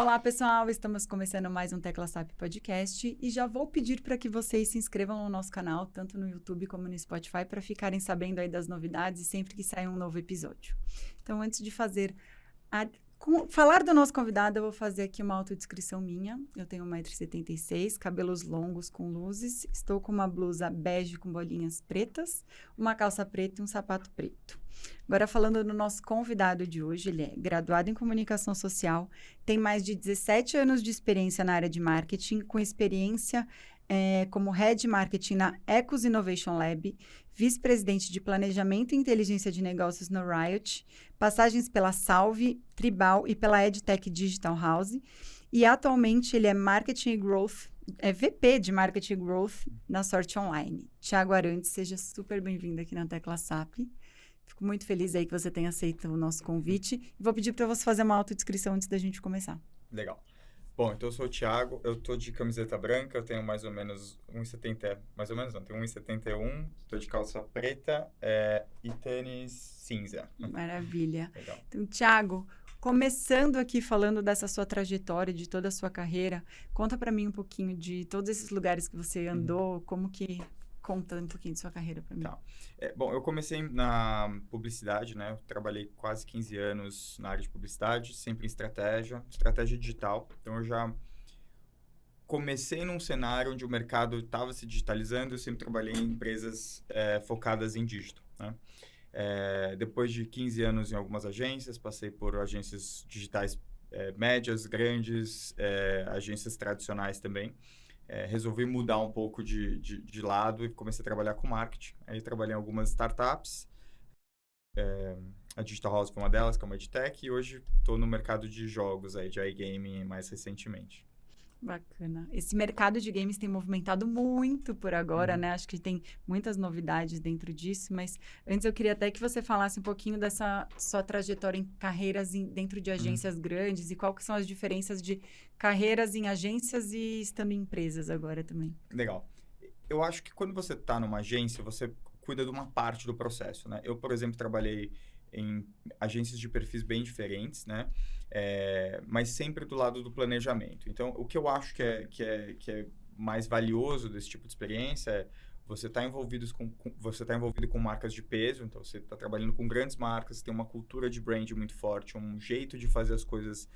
Olá, pessoal! Estamos começando mais um Tecla SAP Podcast e já vou pedir para que vocês se inscrevam no nosso canal, tanto no YouTube como no Spotify, para ficarem sabendo aí das novidades sempre que sair um novo episódio. Então, antes de falar do nosso convidado, eu vou fazer aqui uma autodescrição minha. Eu tenho 1,76 m, cabelos longos com luzes, estou com uma blusa bege com bolinhas pretas, uma calça preta e um sapato preto. Agora, falando do nosso convidado de hoje, ele é graduado em comunicação social, tem mais de 17 anos de experiência na área de marketing, com experiência como Head Marketing na Ecos Innovation Lab, vice-presidente de Planejamento e Inteligência de Negócios no Riot, passagens pela Salve, Tribal e pela EdTech Digital House, e atualmente ele é Marketing e Growth, VP de Marketing e Growth na Sorte Online. Thiago Arantes, seja super bem-vindo aqui na Tecla SAP. Fico muito feliz aí que você tenha aceito o nosso convite. E vou pedir para você fazer uma autodescrição antes da gente começar. Legal. Bom, então eu sou o Thiago, eu tô de camiseta branca, eu tenho mais ou menos 1,70, mais ou menos não, tenho 1,71, tô de calça preta e tênis cinza. Maravilha. Legal. Então, Thiago, começando aqui falando dessa sua trajetória, de toda a sua carreira, conta para mim um pouquinho de todos esses lugares que você andou, como que... Conta um pouquinho de sua carreira para mim. Tá. Bom, eu comecei na publicidade, né? Eu trabalhei quase 15 anos na área de publicidade, sempre em estratégia digital. Então, eu já comecei num cenário onde o mercado estava se digitalizando. Eu sempre trabalhei em empresas focadas em digital, né? Depois de 15 anos em algumas agências, passei por agências digitais médias, grandes, agências tradicionais também. Resolvi mudar um pouco de lado e comecei a trabalhar com marketing. Aí trabalhei em algumas startups. A Digital House foi uma delas, que é uma EdTech. E hoje estou no mercado de jogos, aí, de iGaming mais recentemente. Bacana. Esse mercado de games tem movimentado muito por agora, né? Acho que tem muitas novidades dentro disso, mas antes eu queria até que você falasse um pouquinho dessa sua trajetória em carreiras dentro de agências grandes e quais são as diferenças de carreiras em agências e estando em empresas agora também. Legal. Eu acho que quando você está numa agência, você cuida de uma parte do processo, né? Eu, por exemplo, trabalhei em agências de perfis bem diferentes, né? Mas sempre do lado do planejamento. Então, o que eu acho que é mais valioso desse tipo de experiência é você está envolvido com marcas de peso, então você está trabalhando com grandes marcas, tem uma cultura de brand muito forte, um jeito de fazer as coisas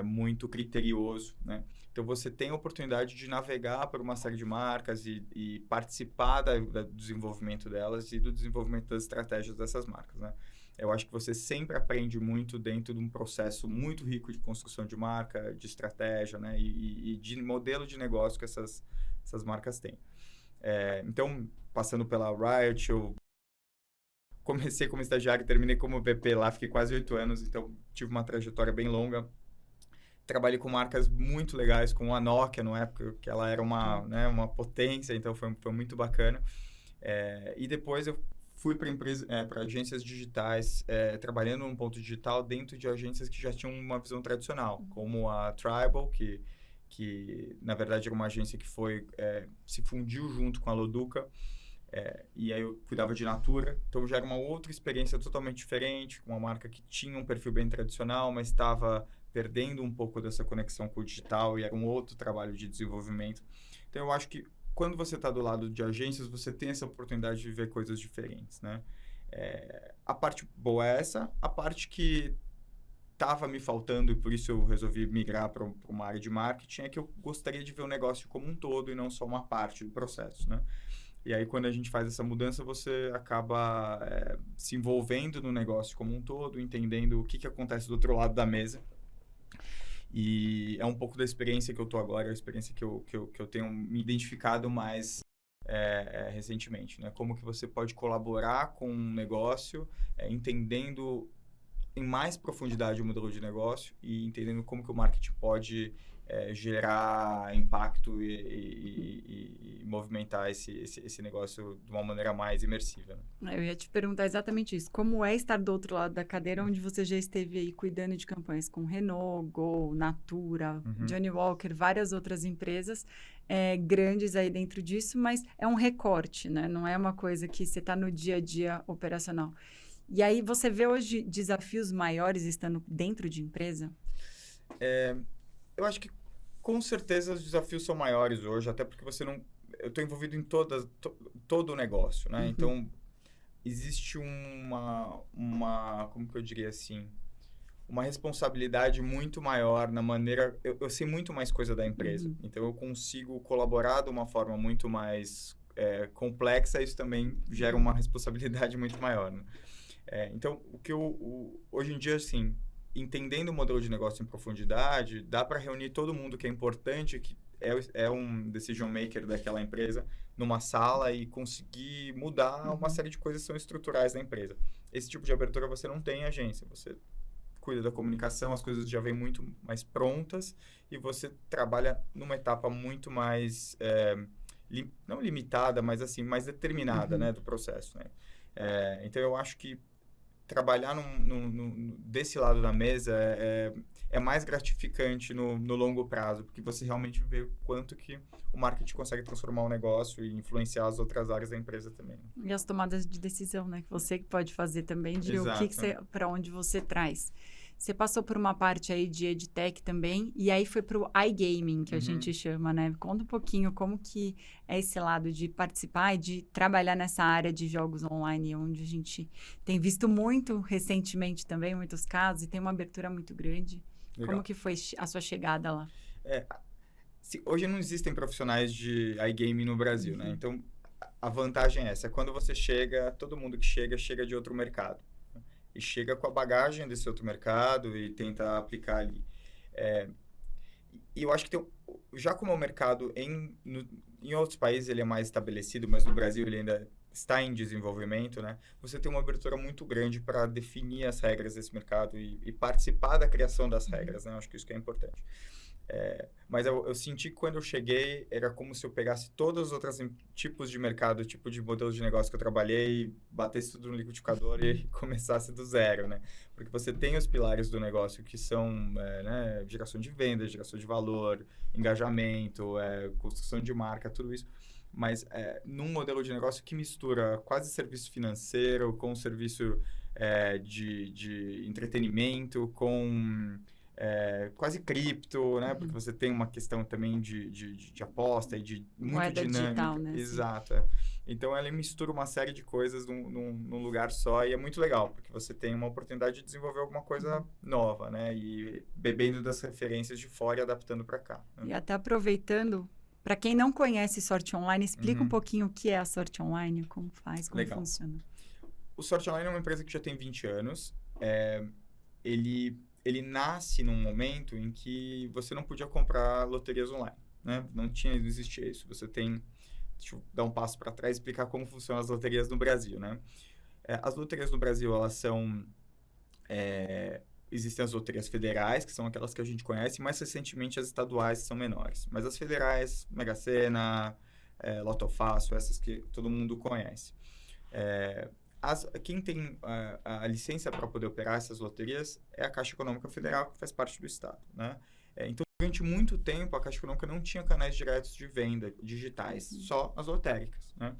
muito criterioso, né? Então, você tem a oportunidade de navegar por uma série de marcas e participar do desenvolvimento delas e do desenvolvimento das estratégias dessas marcas, né? Eu acho que você sempre aprende muito dentro de um processo muito rico de construção de marca, de estratégia, né? E de modelo de negócio que essas marcas têm. Então, passando pela Riot, eu comecei como estagiário e terminei como VP lá, fiquei quase 8 anos, então tive uma trajetória bem longa. Trabalhei com marcas muito legais, com a Nokia, na época que ela era uma potência, então foi muito bacana. E depois eu fui para agências digitais, trabalhando num ponto digital dentro de agências que já tinham uma visão tradicional, como a Tribal, que na verdade era uma agência que se fundiu junto com a Loduca, e aí eu cuidava de Natura, então já era uma outra experiência totalmente diferente, com uma marca que tinha um perfil bem tradicional, mas estava perdendo um pouco dessa conexão com o digital e era um outro trabalho de desenvolvimento. Então eu acho que quando você está do lado de agências, você tem essa oportunidade de ver coisas diferentes, né? A parte boa é essa. A parte que estava me faltando, e por isso eu resolvi migrar para uma área de marketing, é que eu gostaria de ver o negócio como um todo e não só uma parte do processo, né? E aí, quando a gente faz essa mudança, você acaba se envolvendo no negócio como um todo, entendendo o que acontece do outro lado da mesa. E é um pouco da experiência que eu tô agora, a experiência que eu tenho me identificado mais recentemente, né? Como que você pode colaborar com um negócio, entendendo em mais profundidade o modelo de negócio e entendendo como que o marketing pode gerar impacto e movimentar esse negócio de uma maneira mais imersiva, né? Eu ia te perguntar exatamente isso. Como é estar do outro lado da cadeira, onde você já esteve aí cuidando de campanhas com Renault, Gol, Natura, Johnny Walker, várias outras empresas grandes aí dentro disso, mas é um recorte, né? Não é uma coisa que você está no dia a dia operacional. E aí você vê hoje desafios maiores estando dentro de empresa? Eu acho que com certeza os desafios são maiores hoje, até porque você não... Eu estou envolvido em todo o negócio, né? Uhum. Então, existe como que eu diria assim, uma responsabilidade muito maior na maneira... Eu sei muito mais coisa da empresa, Uhum. então eu consigo colaborar de uma forma muito mais complexa, isso também gera uma responsabilidade muito maior, né? Então, hoje em dia, assim, entendendo o modelo de negócio em profundidade, dá para reunir todo mundo que é importante, que é um decision maker daquela empresa, numa sala e conseguir mudar uma série de coisas que são estruturais da empresa. Esse tipo de abertura você não tem em agência, você cuida da comunicação, as coisas já vêm muito mais prontas e você trabalha numa etapa muito mais, não limitada, mas assim, mais determinada, né, do processo, né? Então, eu acho que trabalhar desse lado da mesa é mais gratificante no longo prazo, porque você realmente vê o quanto que o marketing consegue transformar o negócio e influenciar as outras áreas da empresa também. E as tomadas de decisão, né? Que você pode fazer também de o que Exato. você, para onde você traz. Você passou por uma parte aí de EdTech também, e aí foi para o iGaming, que a gente chama, né? Conta um pouquinho como que é esse lado de participar e de trabalhar nessa área de jogos online, onde a gente tem visto muito recentemente também, muitos casos, e tem uma abertura muito grande. Legal. Como que foi a sua chegada lá? Hoje não existem profissionais de iGaming no Brasil, né? Então, a vantagem é essa. Quando você chega, todo mundo que chega de outro mercado. E chega com a bagagem desse outro mercado e tenta aplicar ali. E eu acho que já como o mercado em outros países ele é mais estabelecido, mas no Brasil ele ainda está em desenvolvimento, né? Você tem uma abertura muito grande para definir as regras desse mercado e participar da criação das regras, né? Eu acho que isso que é importante. Mas eu senti que quando eu cheguei, era como se eu pegasse todos os outros tipos de mercado, tipo de modelos de negócio que eu trabalhei, batesse tudo no liquidificador e começasse do zero, né? Porque você tem os pilares do negócio que são né, geração de vendas, geração de valor, engajamento, construção de marca, tudo isso. Mas num modelo de negócio que mistura quase serviço financeiro com serviço de entretenimento, com... quase cripto, né? Porque você tem uma questão também de aposta e de muito Moeda dinâmica. digital, né? Exato. Então, ela mistura uma série de coisas num lugar só e é muito legal, porque você tem uma oportunidade de desenvolver alguma coisa nova, né? E bebendo das referências de fora e adaptando para cá. Né? E até aproveitando, para quem não conhece Sorte Online, explica um pouquinho o que é a Sorte Online, como faz, como Legal. funciona. O Sorte Online é uma empresa que já tem 20 anos. Ele nasce num momento em que você não podia comprar loterias online, né? Não existia isso. Deixa eu dar um passo para trás e explicar como funcionam as loterias no Brasil, né? As loterias no Brasil, elas são... existem as loterias federais, que são aquelas que a gente conhece, e mais recentemente as estaduais, que são menores. Mas as federais, Mega Sena, Loto Fácil, essas que todo mundo conhece. Quem tem a licença para poder operar essas loterias é a Caixa Econômica Federal, que faz parte do Estado, né? Então, durante muito tempo, a Caixa Econômica não tinha canais diretos de venda digitais, só as lotéricas, né?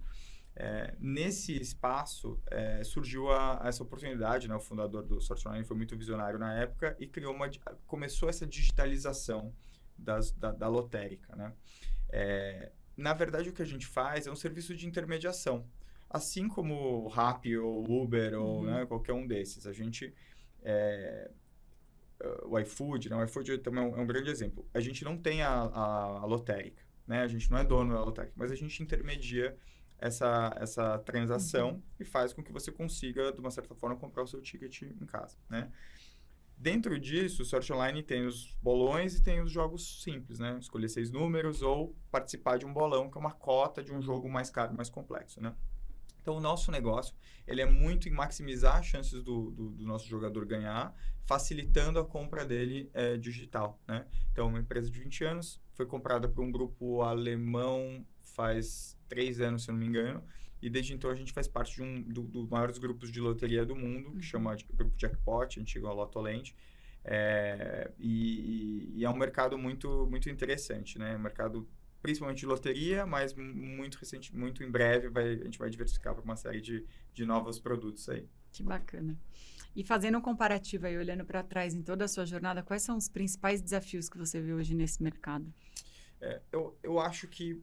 Nesse espaço, surgiu essa oportunidade, né? O fundador do Sorte Online foi muito visionário na época e começou essa digitalização da lotérica, né? Na verdade, o que a gente faz é um serviço de intermediação. Assim como o Rappi ou Uber ou né, qualquer um desses. A gente... o iFood, né? O iFood também é um grande exemplo. A gente não tem a lotérica, né? A gente não é dono da lotérica, mas a gente intermedia essa transação e faz com que você consiga, de uma certa forma, comprar o seu ticket em casa, né? Dentro disso, o Sorte Online tem os bolões e tem os jogos simples, né? Escolher 6 números ou participar de um bolão, que é uma cota de um jogo mais caro, mais complexo, né? Então, o nosso negócio, ele é muito em maximizar as chances do nosso jogador ganhar, facilitando a compra dele digital, né? Então, uma empresa de 20 anos foi comprada por um grupo alemão faz 3 anos, se eu não me engano, e desde então a gente faz parte de dos maiores grupos de loteria do mundo, que chama de Grupo Jackpot, antigo Lotolente, e é um mercado muito, muito interessante, né? Um mercado principalmente de loteria, mas muito recente, muito em breve a gente vai diversificar para uma série de novos produtos aí. Que bacana. E fazendo um comparativo aí, olhando para trás em toda a sua jornada, quais são os principais desafios que você vê hoje nesse mercado? Eu acho que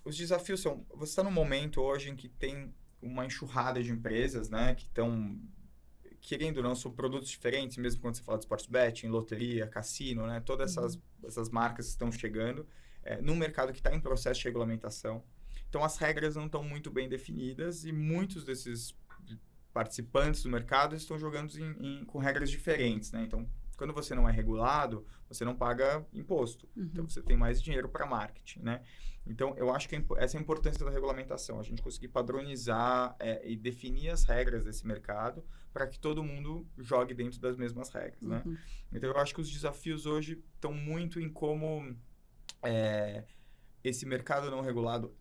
os desafios são... Você está num momento hoje em que tem uma enxurrada de empresas, né? Que estão, querendo ou não, são produtos diferentes, mesmo quando você fala de sports betting, loteria, cassino, né? Todas essas marcas estão chegando num mercado que está em processo de regulamentação. Então, as regras não estão muito bem definidas e muitos desses participantes do mercado estão jogando com regras diferentes, né? Então, quando você não é regulado, você não paga imposto. Então, você tem mais dinheiro para marketing, né? Então, eu acho que essa é a importância da regulamentação. A gente conseguir padronizar e definir as regras desse mercado para que todo mundo jogue dentro das mesmas regras, né? Então, eu acho que os desafios hoje estão muito em como esse mercado não regulado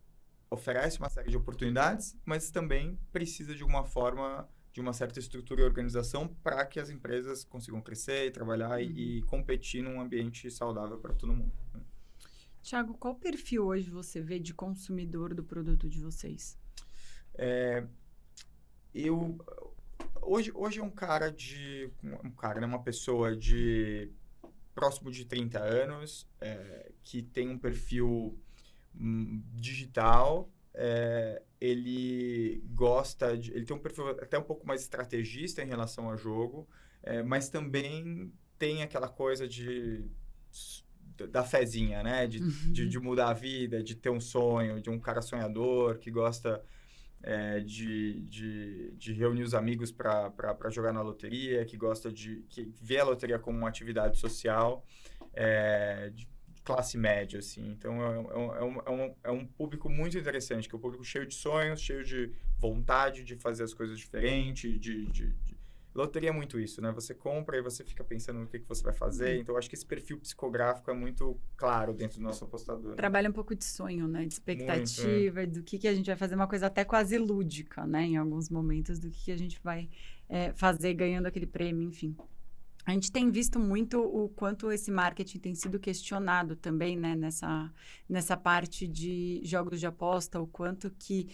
oferece uma série de oportunidades, mas também precisa de alguma forma de uma certa estrutura e organização para que as empresas consigam crescer e trabalhar e competir num ambiente saudável para todo mundo. Thiago, qual perfil hoje você vê de consumidor do produto de vocês? Hoje é um cara, né, uma pessoa de próximo de 30 anos, que tem um perfil digital, ele tem um perfil até um pouco mais estrategista em relação ao jogo, mas também tem aquela coisa da fezinha, né? De mudar a vida, de ter um sonho, de um cara sonhador que gosta de reunir os amigos para jogar na loteria, que vê a loteria como uma atividade social, de classe média, assim. Então, é um público muito interessante, que é um público cheio de sonhos, cheio de vontade de fazer as coisas diferentes, Loteria é muito isso, né? Você compra e você fica pensando no que você vai fazer. Então, eu acho que esse perfil psicográfico é muito claro dentro do nosso apostador. Trabalha um pouco de sonho, né? De expectativa, do que a gente vai fazer, uma coisa até quase lúdica, né? Em alguns momentos, do que a gente vai fazer ganhando aquele prêmio, enfim. A gente tem visto muito o quanto esse marketing tem sido questionado também, né, nessa parte de jogos de aposta, o quanto que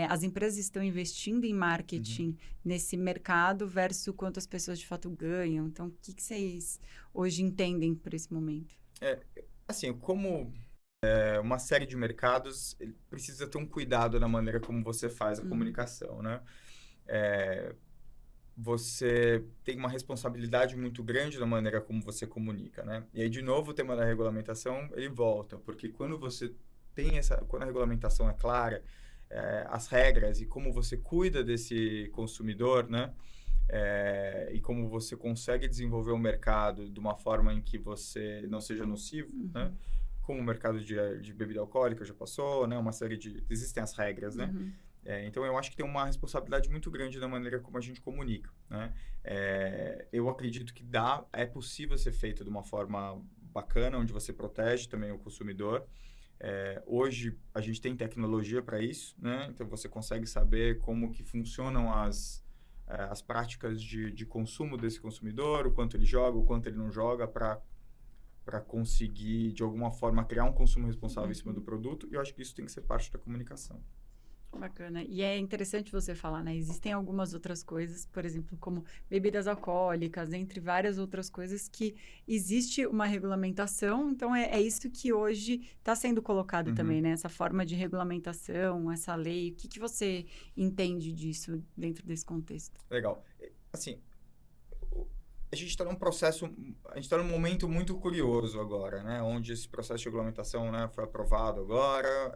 as empresas estão investindo em marketing nesse mercado versus o quanto as pessoas de fato ganham. Então, o que vocês hoje entendem por esse momento? Assim, como uma série de mercados, ele precisa ter um cuidado na maneira como você faz a comunicação, né? Você tem uma responsabilidade muito grande na maneira como você comunica, né? E aí, de novo, o tema da regulamentação, ele volta, porque quando você quando a regulamentação é clara, as regras e como você cuida desse consumidor, né? E como você consegue desenvolver o mercado de uma forma em que você não seja nocivo, né? Como o mercado de bebida alcoólica já passou, né? Existem as regras, né? Então, eu acho que tem uma responsabilidade muito grande na maneira como a gente comunica, né? Eu acredito que é possível ser feito de uma forma bacana, onde você protege também o consumidor. Hoje, a gente tem tecnologia para isso, né? Então, você consegue saber como que funcionam as práticas de consumo desse consumidor, o quanto ele joga, o quanto ele não joga, para conseguir, de alguma forma, criar um consumo responsável em cima do produto. E eu acho que isso tem que ser parte da comunicação. Bacana. E é interessante você falar, né? Existem algumas outras coisas, por exemplo, como bebidas alcoólicas, entre várias outras coisas que existe uma regulamentação. Então, é isso que hoje está sendo colocado também, né? Essa forma de regulamentação, essa lei. O que você entende disso dentro desse contexto? Legal. Assim, a gente está num momento muito curioso agora, né? Onde esse processo de regulamentação, né, foi aprovado agora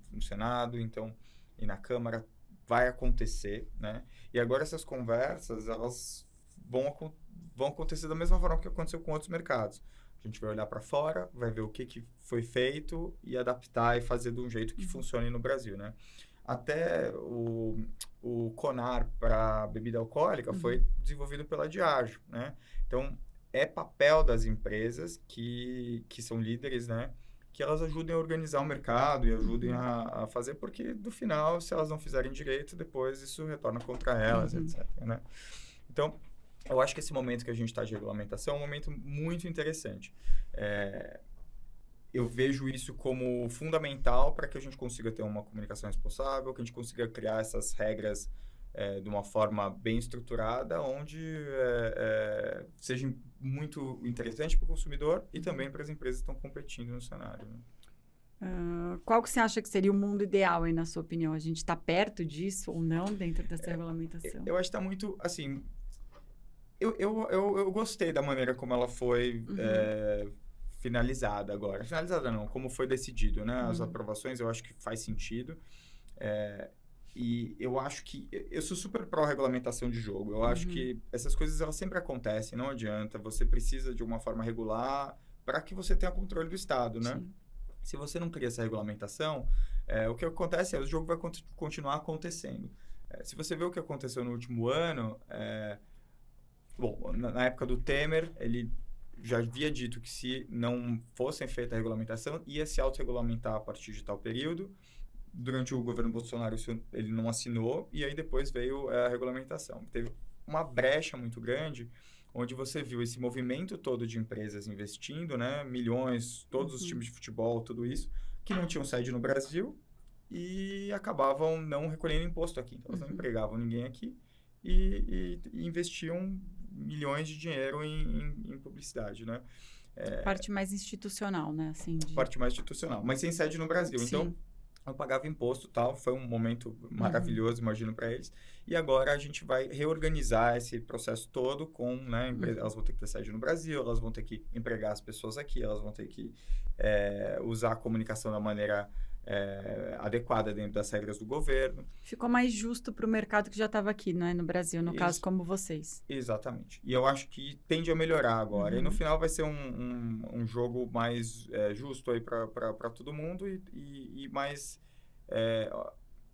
no Senado, então... e na Câmara vai acontecer, né? E agora essas conversas, elas vão acontecer da mesma forma que aconteceu com outros mercados. A gente vai olhar para fora, vai ver o que foi feito e adaptar e fazer de um jeito que funcione no Brasil, né? Até o CONAR para bebida alcoólica foi desenvolvido pela Diageo, né? Então, é papel das empresas que são líderes, né? Que elas ajudem a organizar o mercado e ajudem a fazer, porque, no final, se elas não fizerem direito, depois isso retorna contra elas, etc. Né? Então, eu acho que esse momento que a gente está de regulamentação é um momento muito interessante. eu vejo isso como fundamental para que a gente consiga ter uma comunicação responsável, que a gente consiga criar essas regras de uma forma bem estruturada, onde seja muito interessante para o consumidor e também para as empresas que estão competindo no cenário. Né? Qual que você acha que seria o mundo ideal aí, na sua opinião? A gente está perto disso ou não dentro dessa regulamentação? Eu acho que está muito, assim... Eu gostei da maneira como ela foi finalizada agora. Finalizada não, como foi decidido, né? As aprovações, eu acho que faz sentido. E eu acho que... Eu sou super pró-regulamentação de jogo. Eu acho que essas coisas, elas sempre acontecem, não adianta. Você precisa, de uma forma regular, para que você tenha controle do Estado, né? Sim. Se você não cria essa regulamentação, o que acontece o jogo vai continuar acontecendo. Se você vê o que aconteceu no último ano... Bom, na época do Temer, ele já havia dito que se não fosse feita a regulamentação, ia se autorregulamentar a partir de tal período. Durante o governo Bolsonaro, ele não assinou, e aí depois veio a regulamentação. Teve uma brecha muito grande, onde você viu esse movimento todo de empresas investindo, né, milhões, todos os times de futebol, tudo isso, que não tinham sede no Brasil e acabavam não recolhendo imposto aqui. Então, elas não empregavam ninguém aqui e investiam milhões de dinheiro em publicidade, né? Parte mais institucional, né? Assim, Parte mais institucional, mas sem sede no Brasil. Sim. Então, eu pagava imposto e tal, foi um momento maravilhoso, imagino, para eles. E agora a gente vai reorganizar esse processo todo com, né, elas vão ter que ter sede no Brasil, elas vão ter que empregar as pessoas aqui, elas vão ter que usar a comunicação da maneira adequada dentro das regras do governo. Ficou mais justo para o mercado que já estava aqui, né, no Brasil, no caso como vocês. Exatamente. E eu acho que tende a melhorar agora. E no final vai ser um jogo mais justo aí para todo mundo e mais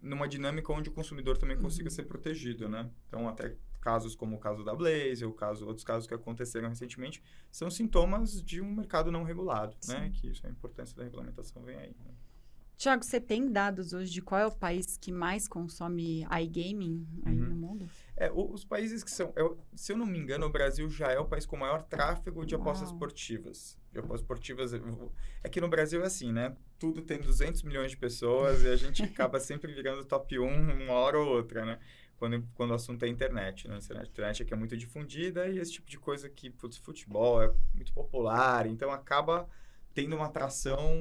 numa dinâmica onde o consumidor também consiga ser protegido, né? Então, até casos como o caso da Blaze, outros casos que aconteceram recentemente, são sintomas de um mercado não regulado, né? Que isso, a importância da regulamentação vem aí, né? Tiago, você tem dados hoje de qual é o país que mais consome iGaming aí no mundo? Os países que são... se eu não me engano, o Brasil já é o país com maior tráfego de apostas esportivas. De apostas esportivas... É que no Brasil é assim, né? Tudo tem 200 milhões de pessoas e a gente acaba sempre virando top 1 uma hora ou outra, né? Quando o assunto é internet, né? A internet aqui é muito difundida e esse tipo de coisa que, futebol é muito popular, então acaba... tendo uma atração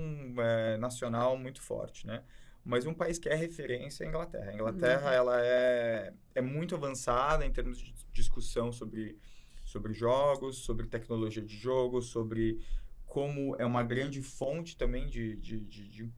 nacional muito forte, né? Mas um país que é referência é a Inglaterra. A Inglaterra, ela é muito avançada em termos de discussão sobre jogos, sobre tecnologia de jogos, sobre como é uma grande fonte também de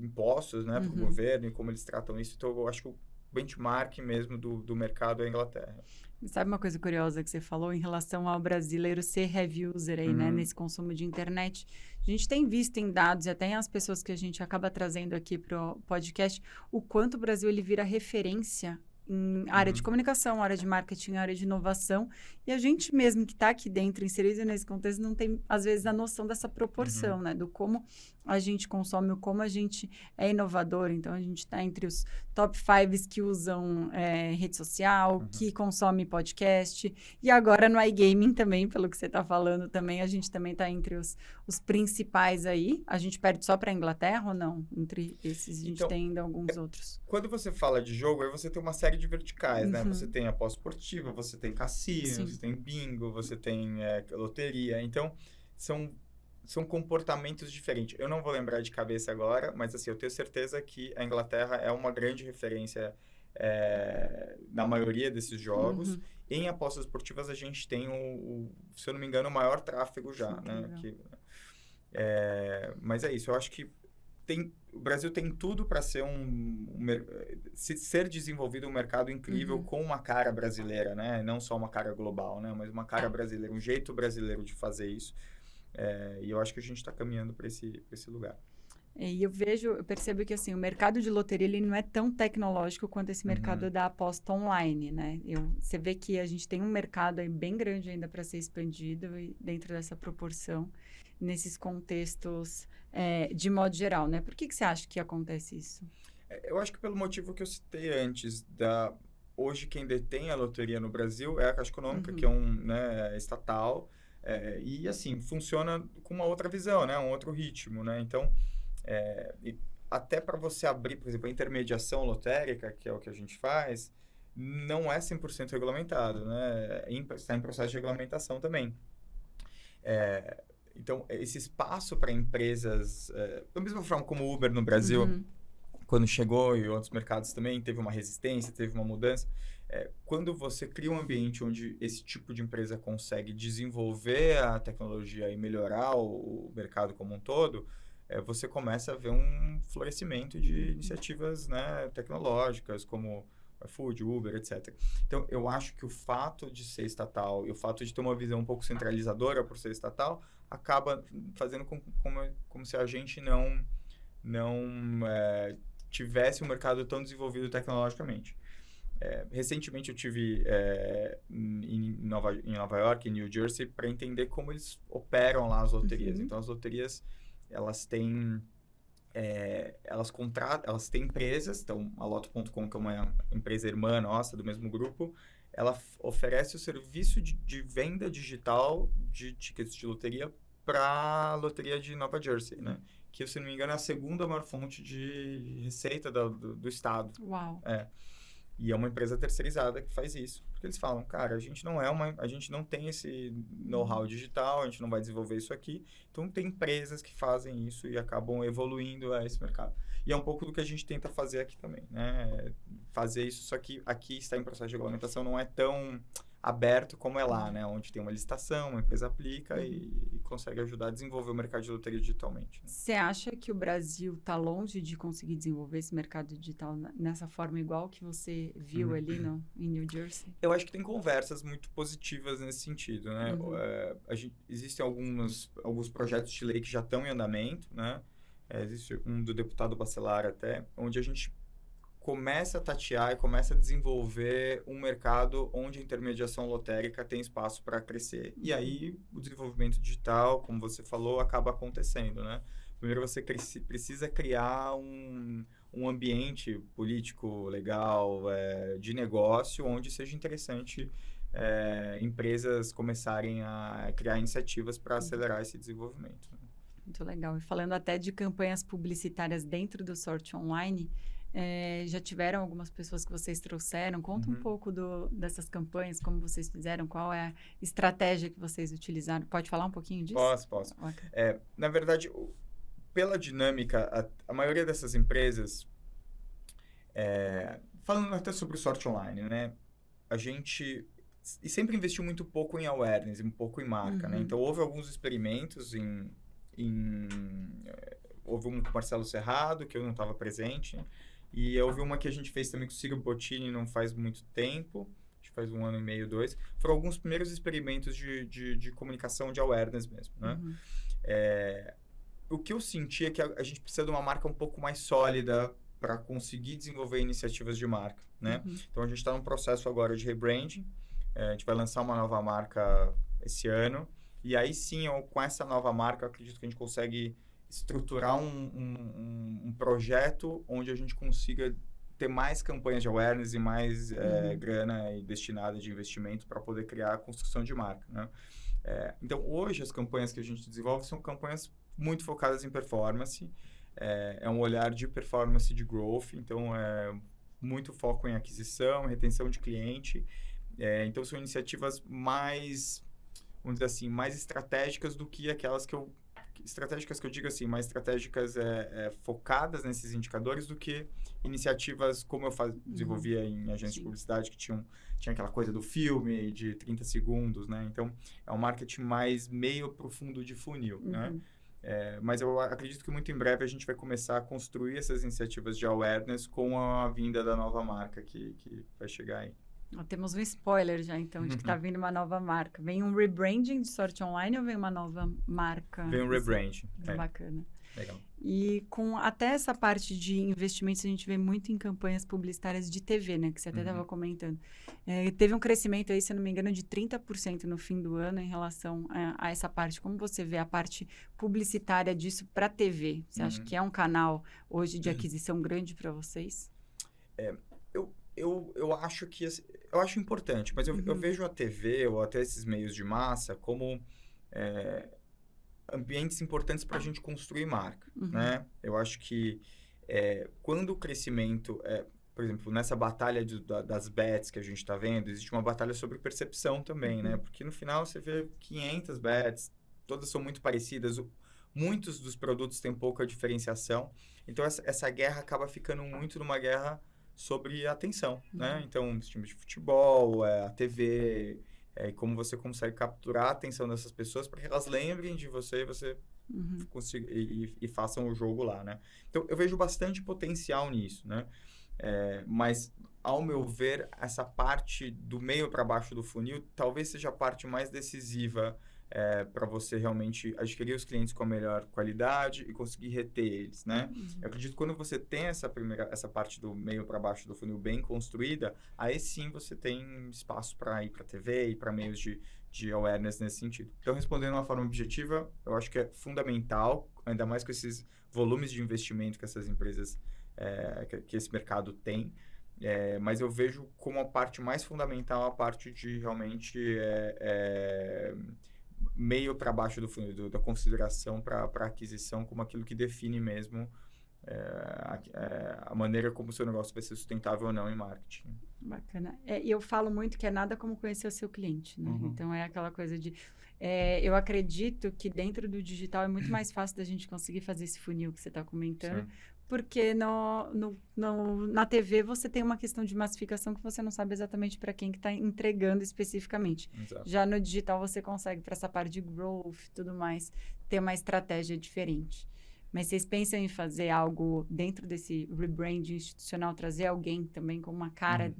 impostos, né, para o governo e como eles tratam isso. Então, eu acho que o benchmark mesmo do mercado é a Inglaterra. Sabe uma coisa curiosa que você falou em relação ao brasileiro ser heavy user aí, né, nesse consumo de internet? A gente tem visto em dados e até as pessoas que a gente acaba trazendo aqui para o podcast, o quanto o Brasil ele vira referência em área de comunicação, área de marketing, área de inovação, e a gente mesmo que está aqui dentro, inserido nesse contexto, não tem, às vezes, a noção dessa proporção, né? Do como a gente consome, o como a gente é inovador. Então, a gente está entre os top 5 que usam rede social, que consome podcast, e agora no iGaming também, pelo que você está falando também, a gente também está entre os principais aí. A gente perde só para a Inglaterra ou não? Entre esses, a gente tem ainda alguns outros. Quando você fala de jogo, aí você tem uma série de verticais, né? Você tem aposta esportiva, você tem cassino, você tem bingo, você tem loteria. Então, são comportamentos diferentes. Eu não vou lembrar de cabeça agora, mas assim, eu tenho certeza que a Inglaterra é uma grande referência na maioria desses jogos. Em apostas esportivas, a gente tem, se eu não me engano, o maior tráfego já, né? Mas é isso, eu acho que o Brasil tem tudo para ser ser desenvolvido um mercado incrível com uma cara brasileira, né? Não só uma cara global, né? Mas uma cara brasileira, um jeito brasileiro de fazer isso. E eu acho que a gente está caminhando para esse lugar. E eu percebo que assim, o mercado de loteria ele não é tão tecnológico quanto esse mercado da aposta online, né? Você vê que a gente tem um mercado aí bem grande ainda para ser expandido e dentro dessa proporção, nesses contextos de modo geral, né? Por que você acha que acontece isso? Eu acho que pelo motivo que eu citei antes, hoje quem detém a loteria no Brasil é a Caixa Econômica, que é estatal. E, assim, funciona com uma outra visão, né? Um outro ritmo, né? Então, até para você abrir, por exemplo, a intermediação lotérica, que é o que a gente faz, não é 100% regulamentado, né? Está em processo de regulamentação também. Então, esse espaço para empresas, da mesma forma como o Uber no Brasil, quando chegou e outros mercados também, teve uma resistência, teve uma mudança. Quando você cria um ambiente onde esse tipo de empresa consegue desenvolver a tecnologia e melhorar o mercado como um todo, você começa a ver um florescimento de iniciativas, né, tecnológicas, como iFood, Uber, etc. Então, eu acho que o fato de ser estatal e o fato de ter uma visão um pouco centralizadora por ser estatal, acaba fazendo como se a gente não tivesse um mercado tão desenvolvido tecnologicamente. Recentemente eu tive em Nova York, em New Jersey, para entender como eles operam lá as loterias. Então, as loterias, elas têm empresas. Então, a Loto.com, que é uma empresa irmã nossa, do mesmo grupo, ela oferece o serviço de venda digital de tickets de loteria para a loteria de Nova Jersey, né? Que, se não me engano, é a segunda maior fonte de receita do estado. Uau! E é uma empresa terceirizada que faz isso. Porque eles falam, cara, a gente não tem esse know-how digital, a gente não vai desenvolver isso aqui. Então, tem empresas que fazem isso e acabam evoluindo esse mercado. E é um pouco do que a gente tenta fazer aqui também, né? Fazer isso, só que aqui está em processo de regulamentação, não é tão aberto como é lá, né? Onde tem uma licitação, uma empresa aplica e consegue ajudar a desenvolver o mercado de loteria digitalmente. Você acha que o Brasil está longe de conseguir desenvolver esse mercado digital nessa forma igual que você viu ali em New Jersey? Eu acho que tem conversas muito positivas nesse sentido, né? Existem alguns projetos de lei que já estão em andamento, né? Existe um do deputado Bacelar até, onde a gente começa a tatear e começa a desenvolver um mercado onde a intermediação lotérica tem espaço para crescer. E aí, o desenvolvimento digital, como você falou, acaba acontecendo, né? Primeiro, você precisa criar um ambiente político, legal, de negócio, onde seja interessante empresas começarem a criar iniciativas para acelerar esse desenvolvimento. Muito legal. E falando até de campanhas publicitárias dentro do Sorte Online, já tiveram algumas pessoas que vocês trouxeram? Conta um pouco dessas campanhas, como vocês fizeram, qual é a estratégia que vocês utilizaram. Pode falar um pouquinho disso? Posso. Na verdade, pela dinâmica, a maioria dessas empresas, falando até sobre o Sorte Online, né? A gente sempre investiu muito pouco em awareness, um pouco em marca, né? Então, houve alguns experimentos houve um com o Marcelo Serrado, que eu não estava presente, e houve uma que a gente fez também com o Ciro Bottini não faz muito tempo, acho que faz 1 ano e meio, 2. Foram alguns primeiros experimentos de comunicação, de awareness mesmo, né? O que eu senti é que a gente precisa de uma marca um pouco mais sólida para conseguir desenvolver iniciativas de marca, né? Então, a gente está num processo agora de rebranding, a gente vai lançar uma nova marca esse ano, e aí sim, com essa nova marca, eu acredito que a gente consegue estruturar um projeto onde a gente consiga ter mais campanhas de awareness e mais grana destinada de investimento para poder criar a construção de marca, né? Então, hoje, as campanhas que a gente desenvolve são campanhas muito focadas em performance, é um olhar de performance de growth, então, muito foco em aquisição, retenção de cliente. Então, são iniciativas mais, vamos dizer assim, mais estratégicas do que aquelas estratégicas que eu digo assim, mais estratégicas focadas nesses indicadores do que iniciativas como eu desenvolvia em agências de publicidade que tinha aquela coisa do filme de 30 segundos, né? Então, é um marketing mais meio profundo de funil, né? Mas eu acredito que muito em breve a gente vai começar a construir essas iniciativas de awareness com a vinda da nova marca que vai chegar aí. Temos um spoiler já, então, de que está vindo uma nova marca. Vem um rebranding de Sorte Online ou vem uma nova marca? Vem um rebranding. Bacana. Legal. E com até essa parte de investimentos, a gente vê muito em campanhas publicitárias de TV, né? Que você até estava comentando. Teve um crescimento aí, se eu não me engano, de 30% no fim do ano em relação a essa parte. Como você vê a parte publicitária disso para a TV? Você acha que é um canal hoje de aquisição grande para vocês? Eu acho que... Eu acho importante, mas eu vejo a TV ou até esses meios de massa como ambientes importantes para a gente construir marca, Uhum. né? Eu acho que quando o crescimento, por exemplo, nessa batalha das bets que a gente está vendo, existe uma batalha sobre percepção também, né? Porque no final você vê 500 bets, todas são muito parecidas, muitos dos produtos têm pouca diferenciação, então essa guerra acaba ficando muito numa guerra sobre atenção, né? Então, os times de futebol, a TV, como você consegue capturar a atenção dessas pessoas para que elas lembrem de você e você consiga, e façam o jogo lá, né? Então, eu vejo bastante potencial nisso, né? Mas, ao meu ver, essa parte do meio para baixo do funil talvez seja a parte mais decisiva para você realmente adquirir os clientes com a melhor qualidade e conseguir reter eles, né? Eu acredito que quando você tem essa parte do meio para baixo do funil bem construída, aí sim você tem espaço para ir para a TV e para meios de awareness nesse sentido. Então, respondendo de uma forma objetiva, eu acho que é fundamental, ainda mais com esses volumes de investimento que essas empresas, que esse mercado tem, mas eu vejo como a parte mais fundamental a parte de realmente meio para baixo do funil, da consideração para aquisição como aquilo que define mesmo a maneira como o seu negócio vai ser sustentável ou não em marketing. Bacana. E eu falo muito que é nada como conhecer o seu cliente, né? Uhum. Então, é aquela coisa de... eu acredito que dentro do digital é muito mais fácil da gente conseguir fazer esse funil que você está comentando, Sim. porque na TV você tem uma questão de massificação que você não sabe exatamente para quem que está entregando especificamente. Exato. Já no digital você consegue, para essa parte de growth e tudo mais, ter uma estratégia diferente. Mas vocês pensam em fazer algo dentro desse rebrand institucional, trazer alguém também com uma cara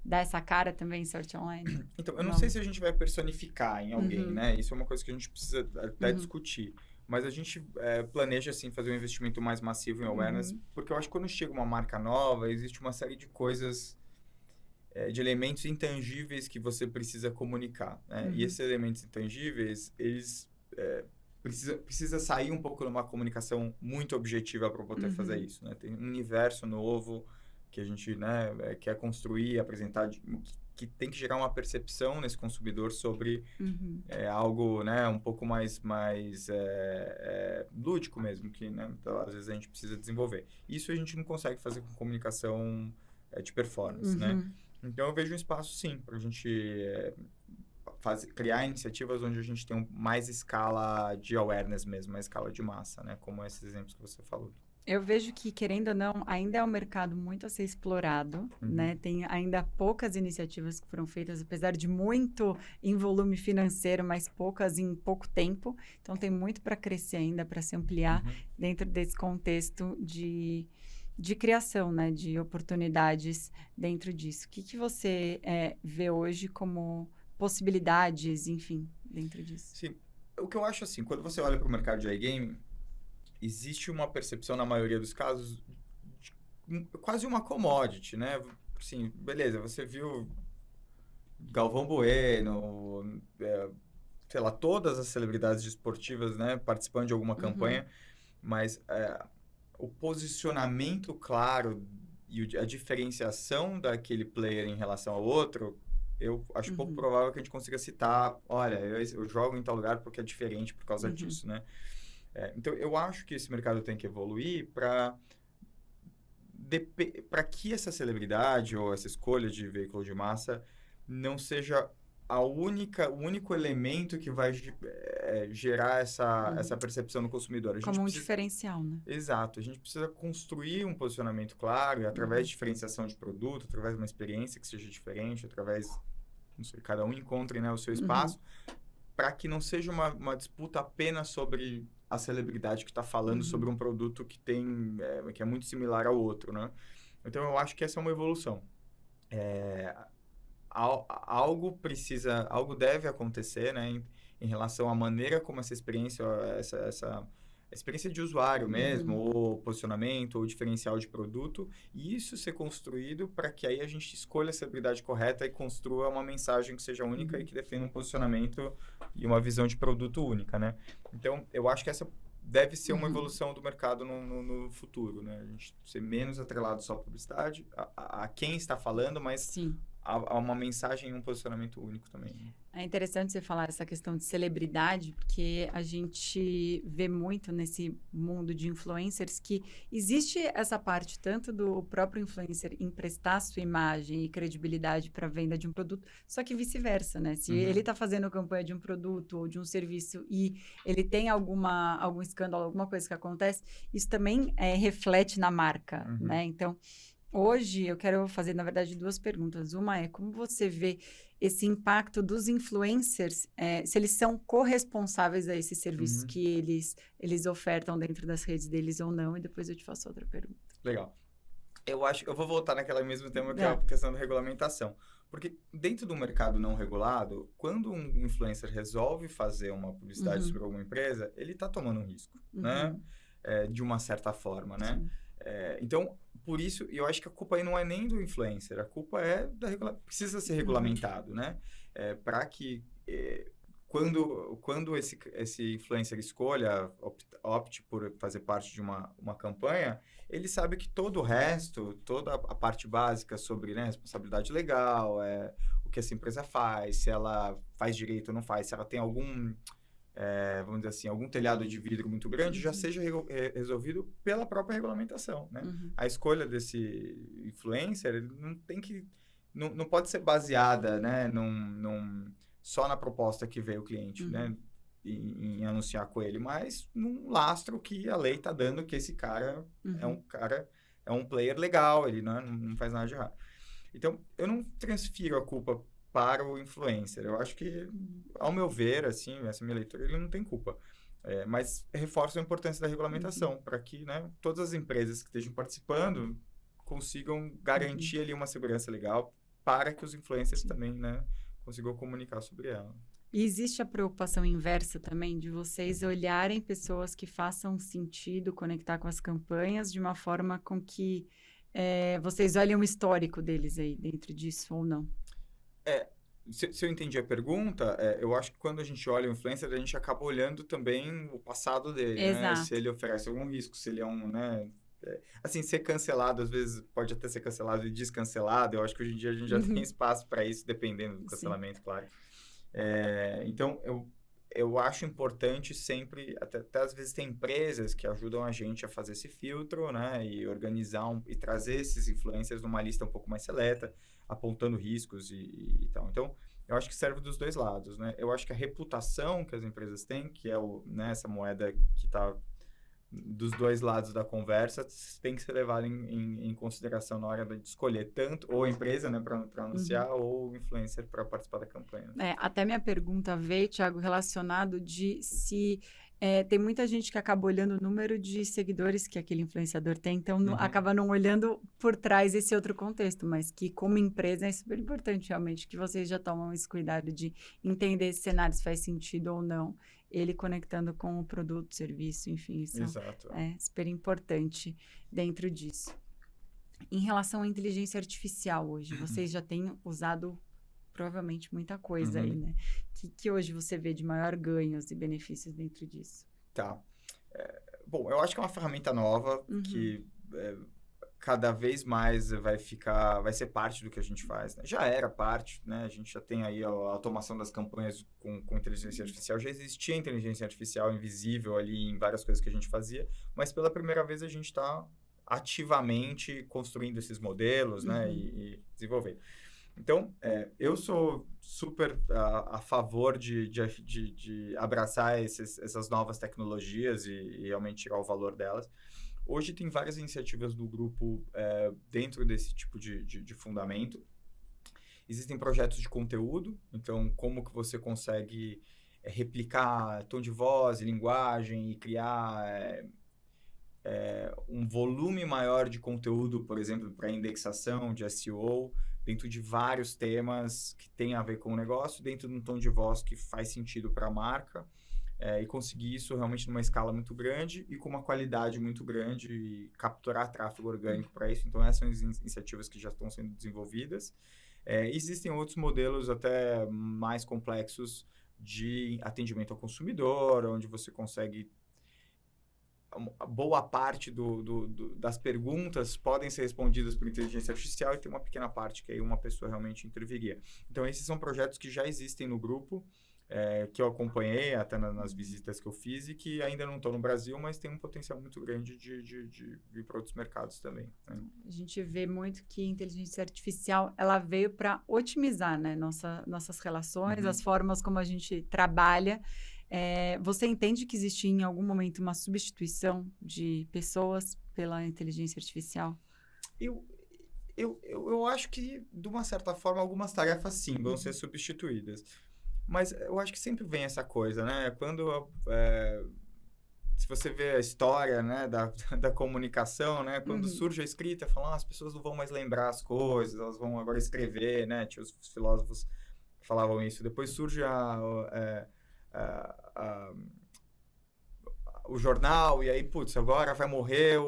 dar essa cara também em Search Online? Então, eu não sei se a gente vai personificar em alguém, Uhum. né? Isso é uma coisa que a gente precisa até discutir. Mas a gente planeja, assim, fazer um investimento mais massivo em awareness, porque eu acho que quando chega uma marca nova, existe uma série de coisas, de elementos intangíveis que você precisa comunicar, né? E esses elementos intangíveis, eles precisa sair um pouco de uma comunicação muito objetiva para poder fazer isso, né? Tem um universo novo que a gente, né, quer construir, apresentar, que tem que gerar uma percepção nesse consumidor sobre algo, né, um pouco mais lúdico mesmo, que, né, então, às vezes a gente precisa desenvolver. Isso a gente não consegue fazer com comunicação de performance, né? Então, eu vejo um espaço, sim, para a gente criar iniciativas onde a gente tem mais escala de awareness mesmo, mais escala de massa, né? Como esses exemplos que você falou. Eu vejo que, querendo ou não, ainda é um mercado muito a ser explorado, né? Tem ainda poucas iniciativas que foram feitas, apesar de muito em volume financeiro, mas poucas em pouco tempo. Então, tem muito para crescer ainda, para se ampliar dentro desse contexto de criação, né? De oportunidades dentro disso. O que você vê hoje como possibilidades, enfim, dentro disso? Sim. O que eu acho, assim, quando você olha para o mercado de iGaming, existe uma percepção, na maioria dos casos, de quase uma commodity, né? Assim, beleza, você viu Galvão Bueno, sei lá, todas as celebridades esportivas, né, participando de alguma campanha, mas o posicionamento claro e a diferenciação daquele player em relação ao outro, eu acho pouco provável que a gente consiga citar, olha, eu jogo em tal lugar porque é diferente por causa disso, né? Então, eu acho que esse mercado tem que evoluir para que essa celebridade ou essa escolha de veículo de massa não seja o único elemento que vai gerar essa percepção no consumidor. A gente Como um precisa... diferencial, né? Exato. A gente precisa construir um posicionamento claro, e através de diferenciação de produto, através de uma experiência que seja diferente, através... Não sei, cada um encontre, né, o seu espaço, para que não seja uma disputa apenas sobre a celebridade que está falando sobre um produto que é muito similar ao outro, né? Então, eu acho que essa é uma evolução. Algo deve acontecer, né, em relação à maneira como essa experiência, essa experiência de usuário mesmo, ou posicionamento, ou diferencial de produto, e isso ser construído para que aí a gente escolha a celebridade correta e construa uma mensagem que seja única e que defenda um posicionamento e uma visão de produto única, né? Então, eu acho que essa deve ser uma evolução do mercado no futuro, né? A gente ser menos atrelado só à publicidade, a quem está falando, mas a uma mensagem e um posicionamento único também, né? É interessante você falar essa questão de celebridade, porque a gente vê muito nesse mundo de influencers que existe essa parte tanto do próprio influencer emprestar sua imagem e credibilidade para a venda de um produto, só que vice-versa, né? Se ele está fazendo campanha de um produto ou de um serviço e ele tem algum escândalo, alguma coisa que acontece, isso também reflete na marca, né? Então, hoje eu quero fazer, na verdade, duas perguntas. Uma é como você vê esse impacto dos influencers, se eles são corresponsáveis a esses serviços que eles ofertam dentro das redes deles ou não, e depois eu te faço outra pergunta. Legal. Eu vou voltar naquele mesmo tema que é a questão da regulamentação. Porque dentro do mercado não regulado, quando um influencer resolve fazer uma publicidade sobre alguma empresa, ele está tomando um risco, né? De uma certa forma, né? Então, por isso, eu acho que a culpa aí não é nem do influencer, a culpa é precisa ser regulamentado, né? Para que quando esse influencer opte por fazer parte de uma campanha, ele sabe que todo o resto, toda a parte básica sobre, né, responsabilidade legal, o que essa empresa faz, se ela faz direito ou não faz, se ela tem algum vamos dizer assim, algum telhado de vidro muito grande, já seja resolvido pela própria regulamentação, né? A escolha desse influencer, ele não pode ser baseada, né, só na proposta que veio o cliente, né, em anunciar com ele, mas num lastro que a lei está dando que esse cara é um player legal, ele não faz nada de errado. Então, eu não transfiro a culpa para o influencer. Eu acho que, ao meu ver, assim, essa minha leitura, ele não tem culpa. Mas reforça a importância da regulamentação, para que, né, todas as empresas que estejam participando consigam garantir ali uma segurança legal para que os influencers também, né, consigam comunicar sobre ela. E existe a preocupação inversa também de vocês olharem pessoas que façam sentido conectar com as campanhas de uma forma com que vocês olhem o histórico deles aí dentro disso ou não? Se eu entendi a pergunta, eu acho que quando a gente olha o influencer, a gente acaba olhando também o passado dele, né? Se ele oferece algum risco, se ele é um, né? Assim, ser cancelado, às vezes pode até ser cancelado e descancelado. Eu acho que hoje em dia a gente já tem espaço para isso, dependendo do cancelamento, claro. Então, eu acho importante sempre, até às vezes tem empresas que ajudam a gente a fazer esse filtro, né? E organizar e trazer esses influencers numa lista um pouco mais seleta, apontando riscos e tal. Então, eu acho que serve dos dois lados, né? Eu acho que a reputação que as empresas têm, que é né, essa moeda que está dos dois lados da conversa, tem que ser levada em consideração na hora de escolher tanto ou a empresa, né, para anunciar, ou o influencer para participar da campanha. Até minha pergunta veio, Thiago, relacionado de se tem muita gente que acaba olhando o número de seguidores que aquele influenciador tem, então acaba não olhando por trás esse outro contexto, mas que como empresa é super importante realmente que vocês já tomam esse cuidado de entender se cenários faz sentido ou não, ele conectando com o produto, serviço, enfim, isso é super importante dentro disso. Em relação à inteligência artificial hoje, vocês já têm usado provavelmente muita coisa aí, né? Que hoje você vê de maior ganhos e benefícios dentro disso? Tá. Bom, eu acho que é uma ferramenta nova que cada vez mais vai ser parte do que a gente faz, né? Já era parte, né? A gente já tem aí a automação das campanhas com inteligência artificial. Já existia inteligência artificial invisível ali em várias coisas que a gente fazia, mas pela primeira vez a gente está ativamente construindo esses modelos, né? E desenvolvendo. Então, eu sou super a favor de abraçar essas novas tecnologias e realmente tirar o valor delas. Hoje tem várias iniciativas do grupo dentro desse tipo de fundamento. Existem projetos de conteúdo, então como que você consegue replicar tom de voz e linguagem e criar um volume maior de conteúdo, por exemplo, para indexação de SEO, dentro de vários temas que tem a ver com o negócio, dentro de um tom de voz que faz sentido para a marca, e conseguir isso realmente numa escala muito grande e com uma qualidade muito grande e capturar tráfego orgânico para isso. Então, essas são as iniciativas que já estão sendo desenvolvidas. Existem outros modelos até mais complexos de atendimento ao consumidor, onde você consegue boa parte das perguntas podem ser respondidas por inteligência artificial e tem uma pequena parte que aí uma pessoa realmente interviria. Então, esses são projetos que já existem no grupo, que eu acompanhei até nas visitas que eu fiz e que ainda não estão no Brasil, mas tem um potencial muito grande de vir para outros mercados também, né? A gente vê muito que a inteligência artificial, ela veio para otimizar, né, nossas relações, as formas como a gente trabalha. Você entende que existe em algum momento uma substituição de pessoas pela inteligência artificial? Eu acho que, de uma certa forma, algumas tarefas sim vão ser substituídas. Mas eu acho que sempre vem essa coisa, né? Se você vê a história, né, da comunicação, né? Quando surge a escrita, falam, as pessoas não vão mais lembrar as coisas, elas vão agora escrever, né? Os filósofos falavam isso. Depois surge o jornal, e aí, putz, agora vai morrer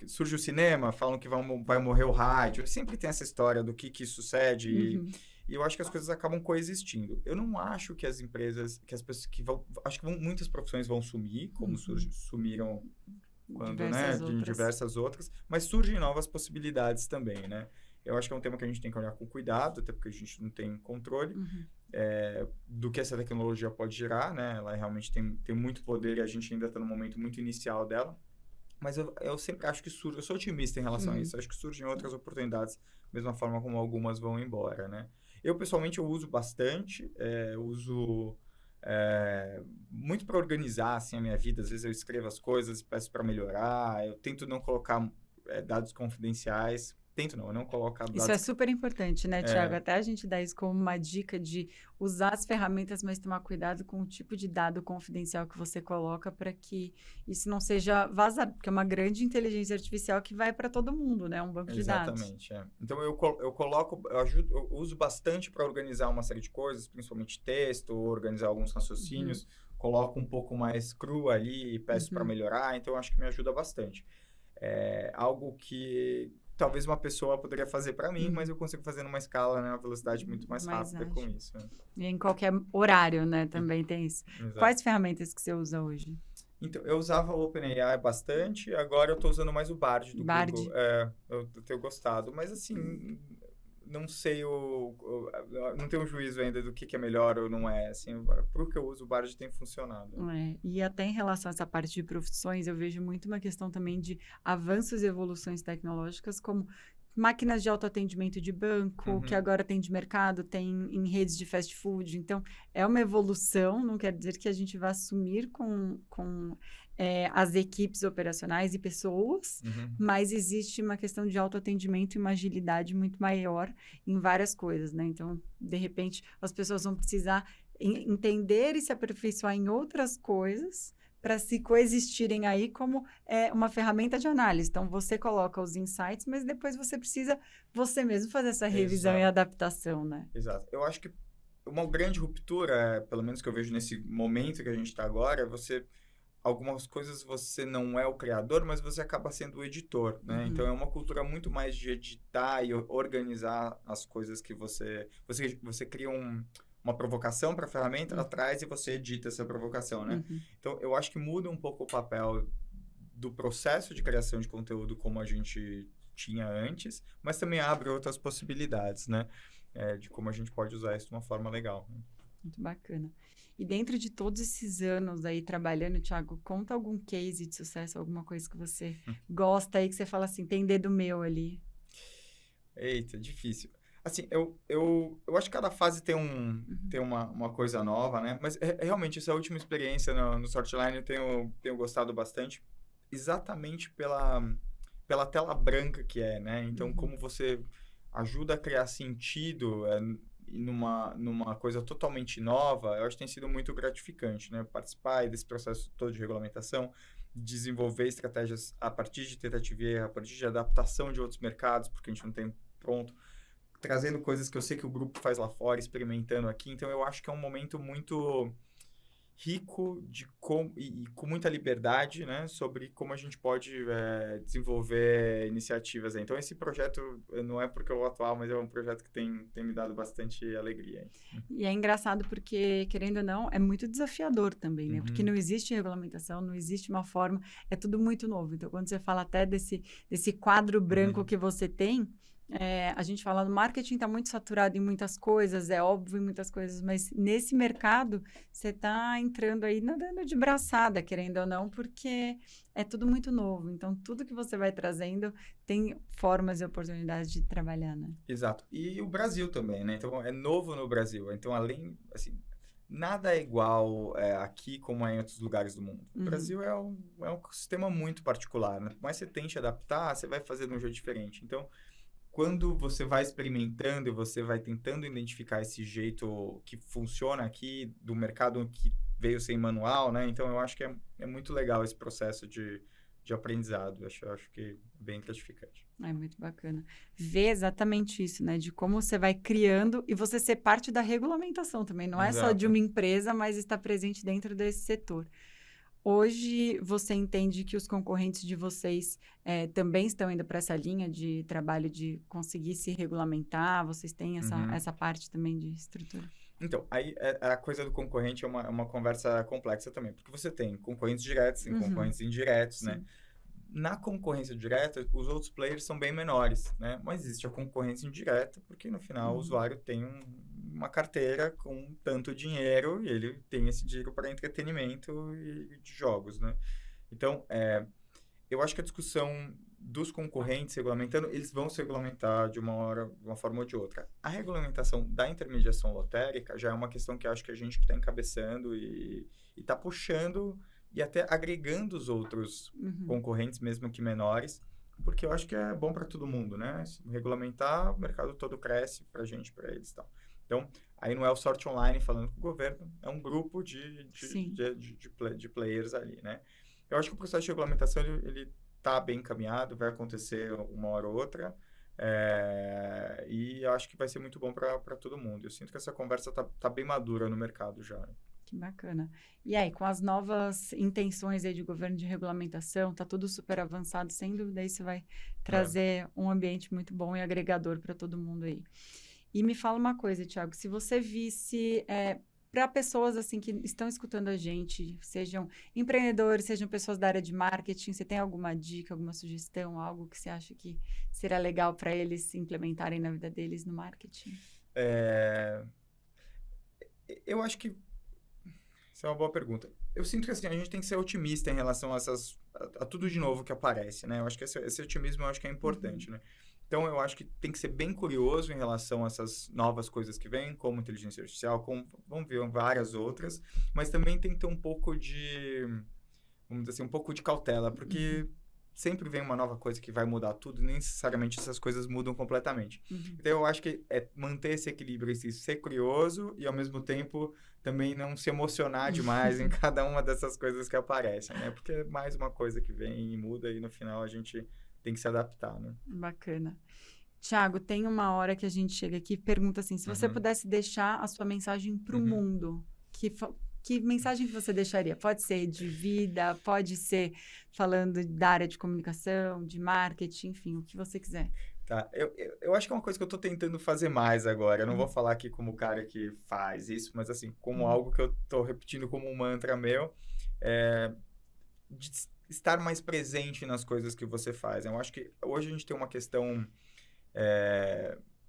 surge o cinema, falam que vai morrer o rádio. Sempre tem essa história do que sucede e eu acho que as coisas acabam coexistindo. Eu não acho que as empresas, que as pessoas que vão... Acho que muitas profissões vão sumir, como sumiram em diversas outras, mas surgem novas possibilidades também, né? Eu acho que é um tema que a gente tem que olhar com cuidado, até porque a gente não tem controle do que essa tecnologia pode gerar, né? Ela realmente tem muito poder e a gente ainda está no momento muito inicial dela. Mas eu sempre acho que surge... Eu sou otimista em relação a isso. Acho que surgem outras oportunidades, da mesma forma como algumas vão embora, né? Eu, pessoalmente, eu uso bastante. Uso muito para organizar, assim, a minha vida. Às vezes eu escrevo as coisas, peço para melhorar. Eu tento não colocar dados confidenciais. Eu não coloco dados... Isso é super importante, né, Thiago? Até a gente dá isso como uma dica de usar as ferramentas, mas tomar cuidado com o tipo de dado confidencial que você coloca para que isso não seja vazado, porque é uma grande inteligência artificial que vai para todo mundo, né? Um banco de dados. Exatamente, Então, eu uso bastante para organizar uma série de coisas, principalmente texto, organizar alguns raciocínios, coloco um pouco mais cru ali e peço para melhorar, então eu acho que me ajuda bastante. Algo que... talvez uma pessoa poderia fazer para mim, mas eu consigo fazer numa escala, né, uma velocidade muito mais rápida com isso. E em qualquer horário, né, também tem isso. Exato. Quais ferramentas que você usa hoje? Então, eu usava o OpenAI bastante, agora eu estou usando mais o Bard do Google. Eu tenho gostado, mas assim, não sei não tenho um juízo ainda do que é melhor ou não é, assim, pro que eu uso o Bard tem funcionado. E até em relação a essa parte de profissões, eu vejo muito uma questão também de avanços e evoluções tecnológicas, como máquinas de autoatendimento de banco, que agora tem de mercado, tem em redes de fast food. Então, é uma evolução, não quer dizer que a gente vá sumir com as equipes operacionais e pessoas, mas existe uma questão de autoatendimento e uma agilidade muito maior em várias coisas, né? Então, de repente, as pessoas vão precisar entender e se aperfeiçoar em outras coisas para se coexistirem aí como uma ferramenta de análise. Então, você coloca os insights, mas depois você precisa você mesmo fazer essa revisão e adaptação, né? Exato. Eu acho que uma grande ruptura, pelo menos que eu vejo nesse momento que a gente está agora, algumas coisas você não é o criador, mas você acaba sendo o editor, né? Então, é uma cultura muito mais de editar e organizar as coisas que você cria uma provocação para a ferramenta, ela traz e você edita essa provocação, né? Então, eu acho que muda um pouco o papel do processo de criação de conteúdo como a gente tinha antes, mas também abre outras possibilidades, né? De como a gente pode usar isso de uma forma legal. Né? Muito bacana. E dentro de todos esses anos aí trabalhando, Thiago, conta algum case de sucesso, alguma coisa que você gosta aí, que você fala assim, tem dedo meu ali. Eita, difícil. Assim, eu acho que cada fase tem uma coisa nova, né? Mas realmente, essa última experiência no Sortline eu tenho gostado bastante, exatamente pela tela branca que né? Então, como você ajuda a criar sentido numa coisa totalmente nova, eu acho que tem sido muito gratificante, né? Participar desse processo todo de regulamentação, desenvolver estratégias a partir de tentativa e erro, a partir de adaptação de outros mercados, porque a gente não tem pronto, trazendo coisas que eu sei que o grupo faz lá fora, experimentando aqui. Então, eu acho que é um momento muito rico e com muita liberdade, né, sobre como a gente pode desenvolver iniciativas aí. Então, esse projeto não é porque eu vou atuar, mas é um projeto que tem me dado bastante alegria. E é engraçado porque, querendo ou não, é muito desafiador também, né? Porque Uhum, não existe regulamentação, não existe uma forma, é tudo muito novo. Então, quando você fala até desse quadro branco uhum. que você tem, a gente fala no marketing está muito saturado em muitas coisas, é óbvio em muitas coisas, mas nesse mercado você está entrando aí nadando de braçada, querendo ou não, porque é tudo muito novo. Então, tudo que você vai trazendo tem formas e oportunidades de trabalhar, né? Exato. E o Brasil também, né? Então, é novo no Brasil. Então, além, assim, nada é igual aqui como é em outros lugares do mundo. O Uhum. Brasil é um sistema muito particular, né? Por mais que você tente adaptar, você vai fazer de um jeito diferente. Então, quando você vai experimentando e você vai tentando identificar esse jeito que funciona aqui do mercado que veio sem manual, né? Então, eu acho que é muito legal esse processo de aprendizado. Eu acho que é bem gratificante. É muito bacana. Ver exatamente isso, né? De como você vai criando e você ser parte da regulamentação também. Não é só de Exato. uma empresa, mas estar presente dentro desse setor. Hoje, você entende que os concorrentes de vocês também estão indo para essa linha de trabalho de conseguir se regulamentar? Vocês têm Uhum. essa parte também de estrutura? Então, aí a coisa do concorrente é uma conversa complexa também, porque você tem concorrentes diretos, tem Uhum, concorrentes indiretos, né? sim. Na concorrência direta, os outros players são bem menores, né? Mas existe a concorrência indireta, porque no final o Uhum, usuário tem uma carteira com tanto dinheiro e ele tem esse dinheiro para entretenimento e de jogos, né? Então, eu acho que a discussão dos concorrentes regulamentando, eles vão se regulamentar de uma forma ou de outra. A regulamentação da intermediação lotérica já é uma questão que eu acho que a gente está encabeçando e está puxando e até agregando os outros uhum. concorrentes, mesmo que menores, porque eu acho que é bom para todo mundo, né? Se regulamentar, o mercado todo cresce para a gente, para eles e tal. Então, aí não é o sorte online falando com o governo, é um grupo Sim. de players ali, né? Eu acho que o processo de regulamentação, ele tá bem encaminhado, vai acontecer uma hora ou outra, e eu acho que vai ser muito bom para todo mundo. Eu sinto que essa conversa tá bem madura no mercado já. Que bacana. E aí, com as novas intenções aí de governo de regulamentação, tá tudo super avançado, sem dúvida isso vai É. trazer um ambiente muito bom e agregador para todo mundo aí. E me fala uma coisa, Thiago, se você visse para pessoas assim que estão escutando a gente, sejam empreendedores, sejam pessoas da área de marketing, você tem alguma dica, alguma sugestão, algo que você acha que seria legal para eles implementarem na vida deles no marketing? É, eu acho que isso é uma boa pergunta. Eu sinto que assim, a gente tem que ser otimista em relação a tudo de novo que aparece, né? Eu acho que esse otimismo eu acho que é Uhum, importante, né? Então, eu acho que tem que ser bem curioso em relação a essas novas coisas que vêm, como inteligência artificial, como, vamos ver, várias outras, mas também tem que ter um pouco vamos dizer assim, um pouco de cautela, uhum, porque sempre vem uma nova coisa que vai mudar tudo, e nem necessariamente essas coisas mudam completamente. uhum. Então, eu acho que é manter esse equilíbrio, esse ser curioso e, ao mesmo tempo, também não se emocionar demais em cada uma dessas coisas que aparecem, né? Porque é mais uma coisa que vem e muda e, no final, a gente tem que se adaptar, né? Bacana. Tiago, tem uma hora que a gente chega aqui e pergunta assim: se você Uhum, pudesse deixar a sua mensagem para o uhum. mundo, que mensagem que você deixaria? Pode ser de vida, pode ser falando da área de comunicação, de marketing, enfim, o que você quiser. Tá, eu acho que é uma coisa que eu tô tentando fazer mais agora. Eu não vou Uhum, falar aqui como o cara que faz isso, mas assim, como uhum, algo que eu tô repetindo como um mantra meu, é de estar mais presente nas coisas que você faz. Eu acho que hoje a gente tem uma questão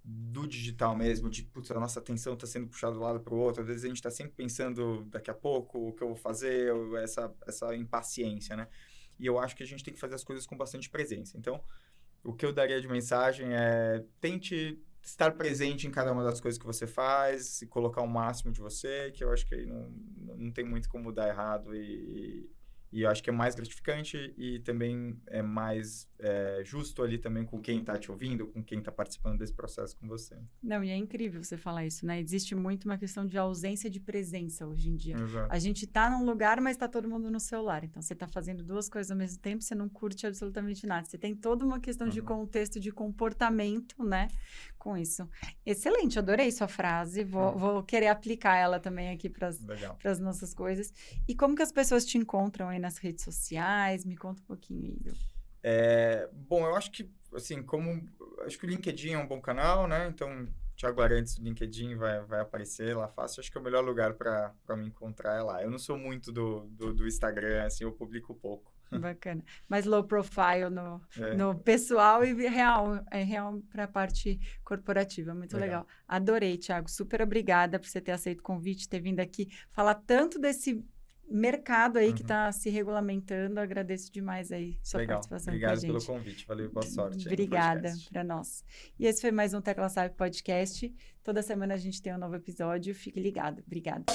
do digital mesmo, de, putz, a nossa atenção está sendo puxada de um lado para o outro. Às vezes a gente está sempre pensando daqui a pouco o que eu vou fazer, ou essa impaciência, né? E eu acho que a gente tem que fazer as coisas com bastante presença. Então, o que eu daria de mensagem é tente estar presente em cada uma das coisas que você faz e colocar o máximo de você, que eu acho que aí não tem muito como dar errado e eu acho que é mais gratificante e também é mais justo ali também com quem está te ouvindo, com quem está participando desse processo com você. Não, e é incrível você falar isso, né? Existe muito uma questão de ausência de presença hoje em dia. Exato. A gente tá num lugar, mas tá todo mundo no celular. Então, você tá fazendo duas coisas ao mesmo tempo, você não curte absolutamente nada. Você tem toda uma questão de contexto, de comportamento, né? Com isso. Excelente, adorei sua frase. Vou querer aplicar ela também aqui para as nossas coisas. E como que as pessoas te encontram aí nas redes sociais? Me conta um pouquinho aí. Bom, eu acho que, assim, acho que o LinkedIn é um bom canal, né? Então, Thiago Arantes do LinkedIn vai aparecer lá fácil. Acho que é o melhor lugar para me encontrar é lá. Eu não sou muito do Instagram, assim, eu publico pouco. Bacana. Mais low profile no pessoal e real para a parte corporativa. Muito legal. Adorei, Thiago. Super obrigada por você ter aceito o convite, ter vindo aqui falar tanto desse mercado aí que está se regulamentando. Agradeço demais aí sua participação com a gente. Obrigado pelo convite. Valeu, boa sorte. Obrigada para nós. E esse foi mais um Tecla Sabe Podcast. Toda semana a gente tem um novo episódio. Fique ligado. Obrigada.